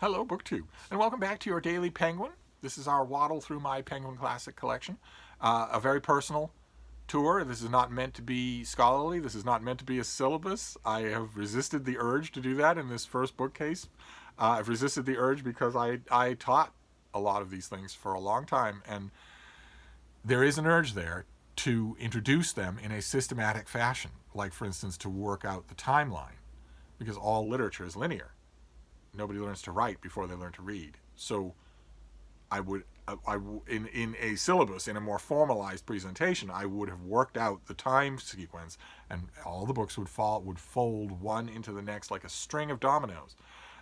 Hello, Book 2, and welcome back to your Daily Penguin. This is our waddle through my Penguin Classic collection. A very personal tour. This is not meant to be scholarly. This is not meant to be a syllabus. I have resisted the urge to do that in this first bookcase. I've resisted the urge because I taught a lot of these things for a long time, and there is an urge there to introduce them in a systematic fashion, like, for instance, to work out the timeline, because all literature is linear. Nobody learns to write before they learn to read. So I would, in a syllabus, in a more formalized presentation, I would have worked out the time sequence, and all the books would fold one into the next like a string of dominoes.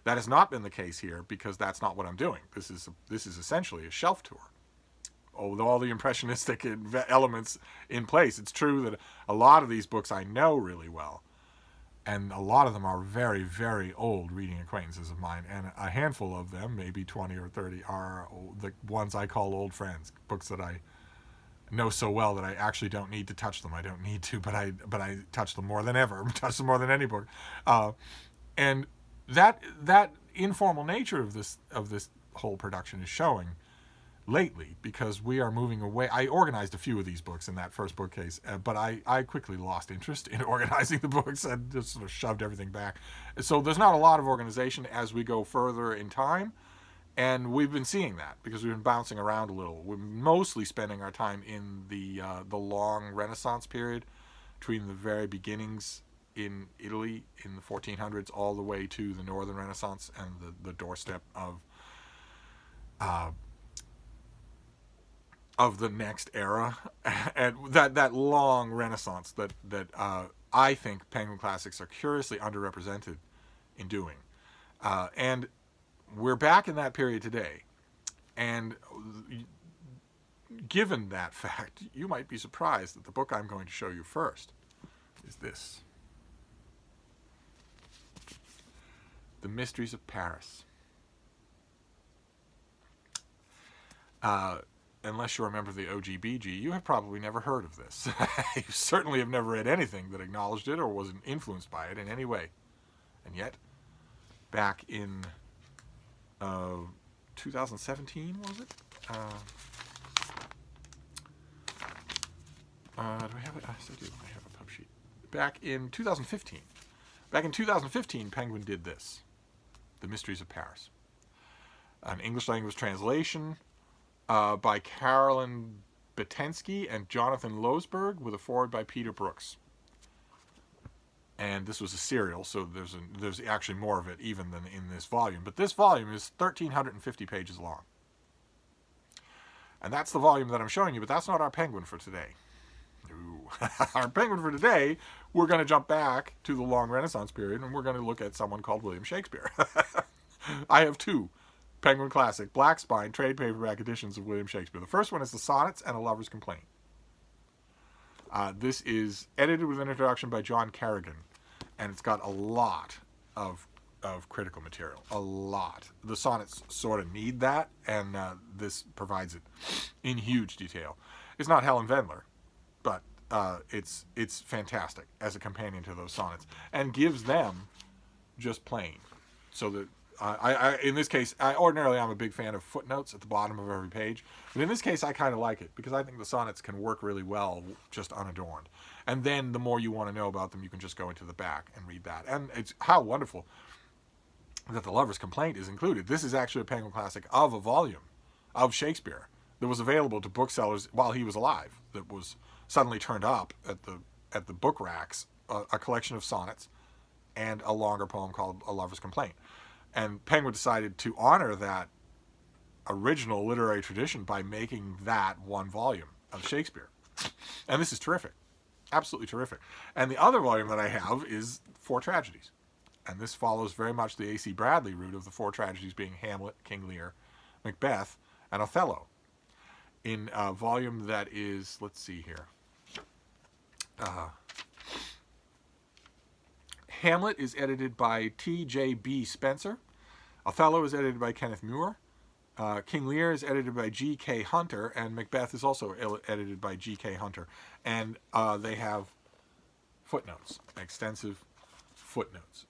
That has not been the case here because that's not what I'm doing. This is essentially a shelf tour. With all the impressionistic elements in place, it's true that a lot of these books I know really well, and a lot of them are very, very old reading acquaintances of mine, and a handful of them, maybe 20 or 30, are the ones I call old friends, books that I know so well that I actually don't need to touch them. I don't need to, but I touch them more than ever. Touch them more than any book, and that informal nature of this whole production is showing lately, because we are moving away. I organized a few of these books in that first bookcase, but I quickly lost interest in organizing the books and just sort of shoved everything back. So there's not a lot of organization as we go further in time, and we've been seeing that because we've been bouncing around a little. We're mostly spending our time in the long Renaissance period, between the very beginnings in Italy in the 1400s all the way to the Northern Renaissance and the doorstep of the next era, and that long Renaissance that I think Penguin Classics are curiously underrepresented in doing, and we're back in that period today. And given that fact, you might be surprised that the book I'm going to show you first is this: The Mysteries of Paris. Unless you're a member of the OGBG, you have probably never heard of this. You certainly have never read anything that acknowledged it or was influenced by it in any way. And yet, back in 2017, was it? Do I have it? Yes, I do. I have a pub sheet. Back in 2015. Back in 2015, Penguin did this: The Mysteries of Paris. An English language translation by Carolyn Betensky and Jonathan Losberg, with a foreword by Peter Brooks. And this was a serial, so there's actually more of it even than in this volume. But this volume is 1,350 pages long. And that's the volume that I'm showing you, but that's not our Penguin for today. No. Our Penguin for today, we're going to jump back to the long Renaissance period, and we're going to look at someone called William Shakespeare. I have two Penguin Classic black spine trade paperback editions of William Shakespeare. The first one is the Sonnets and A Lover's Complaint. This is edited with an introduction by John Kerrigan, and it's got a lot of critical material. A lot. The Sonnets sort of need that, and this provides it in huge detail. It's not Helen Vendler, but it's fantastic as a companion to those sonnets, and gives them just plain. So that in this case, ordinarily I'm a big fan of footnotes at the bottom of every page, but in this case I kind of like it because I think the sonnets can work really well just unadorned. And then the more you want to know about them, you can just go into the back and read that. And it's how wonderful that The Lover's Complaint is included. This is actually a Penguin Classic of a volume of Shakespeare that was available to booksellers while he was alive, that was suddenly turned up at the book racks, a collection of sonnets and a longer poem called A Lover's Complaint. And Penguin decided to honor that original literary tradition by making that one volume of Shakespeare. And this is terrific. Absolutely terrific. And the other volume that I have is Four Tragedies. And this follows very much the A.C. Bradley route of the four tragedies being Hamlet, King Lear, Macbeth, and Othello. In a volume that is, let's see here. Hamlet is edited by T.J.B. Spencer. Othello is edited by Kenneth Muir. King Lear is edited by G.K. Hunter, and Macbeth is also edited by G.K. Hunter. And they have footnotes, extensive footnotes.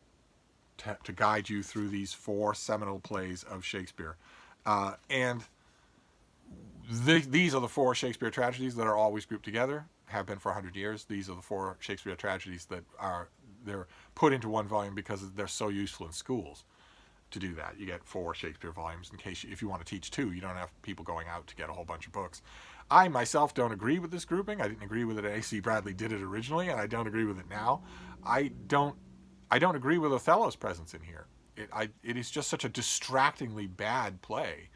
to guide you through these 4 seminal plays of Shakespeare. And these are the 4 Shakespeare tragedies that are always grouped together, have been for 100 years. These are the 4 Shakespeare tragedies that they're put into one volume because they're so useful in schools to do that. You get 4 Shakespeare volumes in case if you want to teach 2, you don't have people going out to get a whole bunch of books. I myself don't agree with this grouping. I didn't agree with it. A.C. Bradley did it originally, and I don't agree with it now. I don't agree with Othello's presence in here. It is just such a distractingly bad play.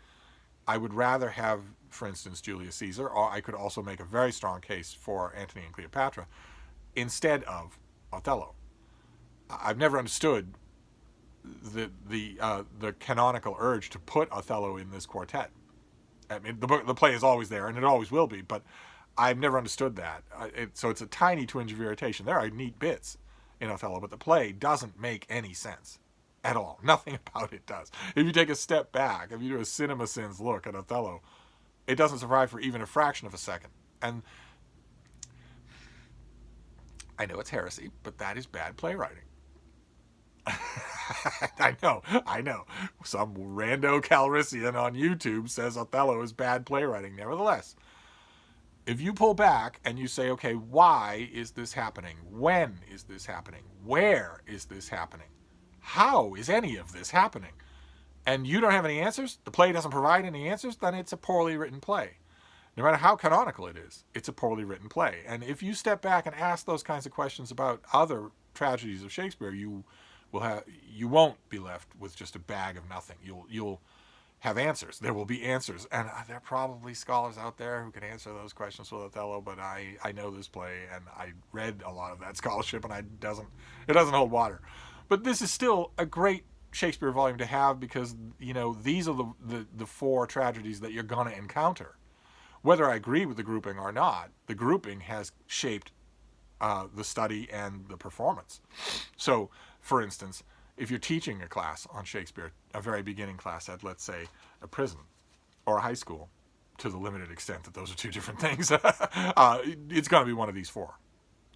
I would rather have, for instance, Julius Caesar, or I could also make a very strong case for Antony and Cleopatra instead of Othello. I've never understood the canonical urge to put Othello in this quartet. I mean, the play is always there, and it always will be, but I've never understood that. So it's a tiny twinge of irritation. There are neat bits in Othello, but the play doesn't make any sense at all. Nothing about it does. If you take a step back, if you do a CinemaSins look at Othello, it doesn't survive for even a fraction of a second. And I know it's heresy, but that is bad playwriting. I know. Some rando Calrissian on YouTube says Othello is bad playwriting. Nevertheless, if you pull back and you say, okay, why is this happening? When is this happening? Where is this happening? How is any of this happening? And you don't have any answers, the play doesn't provide any answers, then it's a poorly written play. No matter how canonical it is, it's a poorly written play. And if you step back and ask those kinds of questions about other tragedies of Shakespeare, you won't be left with just a bag of nothing. You'll have answers. There will be answers, and there are probably scholars out there who can answer those questions with Othello. But I know this play, and I read a lot of that scholarship, and it doesn't hold water. But this is still a great Shakespeare volume to have because these are the 4 tragedies that you're gonna encounter. Whether I agree with the grouping or not, the grouping has shaped the study and the performance. So, for instance, if you're teaching a class on Shakespeare, a very beginning class at, let's say, a prison or a high school, to the limited extent that those are 2 different things, it's going to be one of these 4.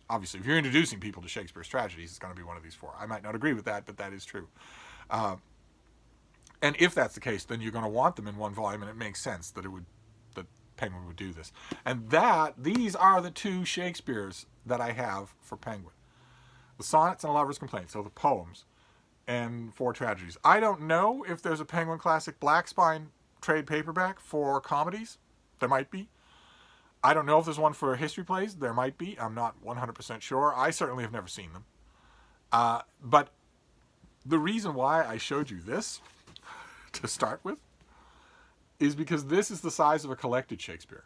Obviously, if you're introducing people to Shakespeare's tragedies, it's going to be one of these 4. I might not agree with that, but that is true. And if that's the case, then you're going to want them in one volume, and it makes sense that Penguin would do this. And these are the 2 Shakespeares that I have for Penguin. The Sonnets and A Lover's Complaint, so the poems, and 4 tragedies. I don't know if there's a Penguin Classic Black Spine trade paperback for comedies. There might be. I don't know if there's one for history plays. There might be. I'm not 100% sure. I certainly have never seen them. But the reason why I showed you this to start with is because this is the size of a collected Shakespeare.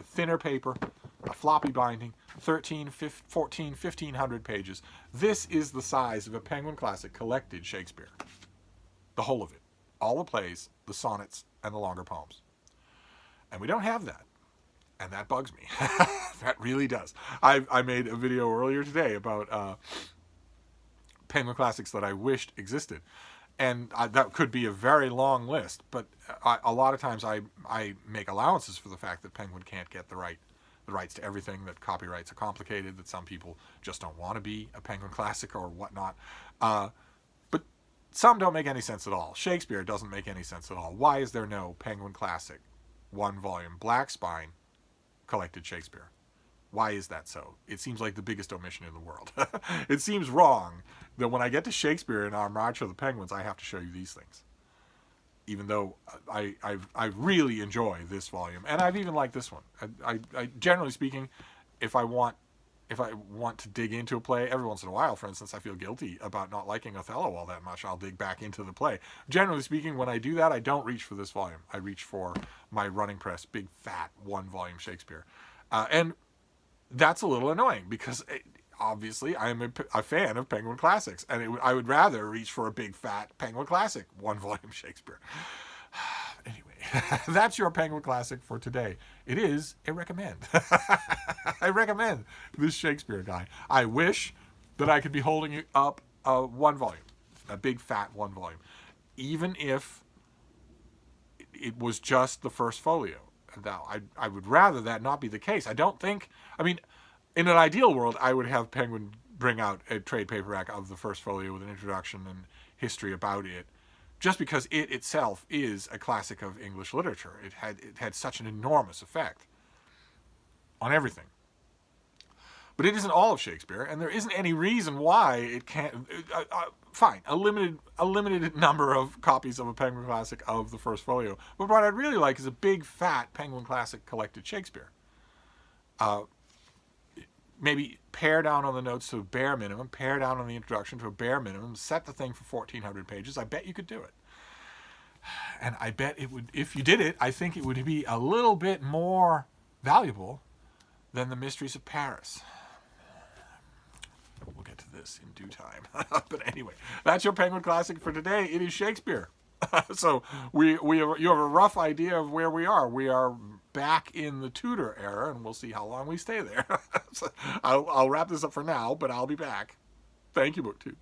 Thinner paper, a floppy binding, 13, 14, 1,500 pages. This is the size of a Penguin Classic collected Shakespeare. The whole of it. All the plays, the sonnets, and the longer poems. And we don't have that. And that bugs me. That really does. I made a video earlier today about Penguin Classics that I wished existed. And that could be a very long list, but a lot of times I make allowances for the fact that Penguin can't get the rights to everything, that copyrights are complicated, that some people just don't want to be a Penguin Classic or whatnot. But some don't make any sense at all. Shakespeare doesn't make any sense at all. Why is there no Penguin Classic, 1 volume, Black Spine, collected Shakespeare? Why is that so? It seems like the biggest omission in the world. It seems wrong that when I get to Shakespeare in our March of the Penguins, I have to show you these things. Even though I really enjoy this volume, and I've even liked this one. I generally speaking, if I want to dig into a play, every once in a while, for instance, I feel guilty about not liking Othello all that much. I'll dig back into the play. Generally speaking, when I do that, I don't reach for this volume. I reach for my running press, big fat 1 volume Shakespeare, and that's a little annoying because obviously I'm a fan of Penguin Classics, and I would rather reach for a big fat Penguin Classic 1 volume Shakespeare. Anyway, that's your Penguin Classic for today. It is a recommend. I recommend this Shakespeare guy. I wish that I could be holding up 1 volume, a big fat 1 volume, even if it was just the first folio. Now, I would rather that not be the case. In an ideal world, I would have Penguin bring out a trade paperback of the first folio with an introduction and history about it, just because it itself is a classic of English literature. It had such an enormous effect on everything. But it isn't all of Shakespeare, and there isn't any reason why it can't. Fine, a limited number of copies of a Penguin Classic of the first folio. But what I'd really like is a big, fat Penguin Classic collected Shakespeare. Maybe pare down on the notes to a bare minimum, pare down on the introduction to a bare minimum, set the thing for 1,400 pages. I bet you could do it. And I bet it would, if you did it, I think it would be a little bit more valuable than the Mysteries of Paris. We'll get to this in due time. But anyway, that's your Penguin Classic for today. It is Shakespeare. So you have a rough idea of where we are. We are back in the Tudor era, and we'll see how long we stay there. So I'll wrap this up for now, but I'll be back. Thank you, BookTube.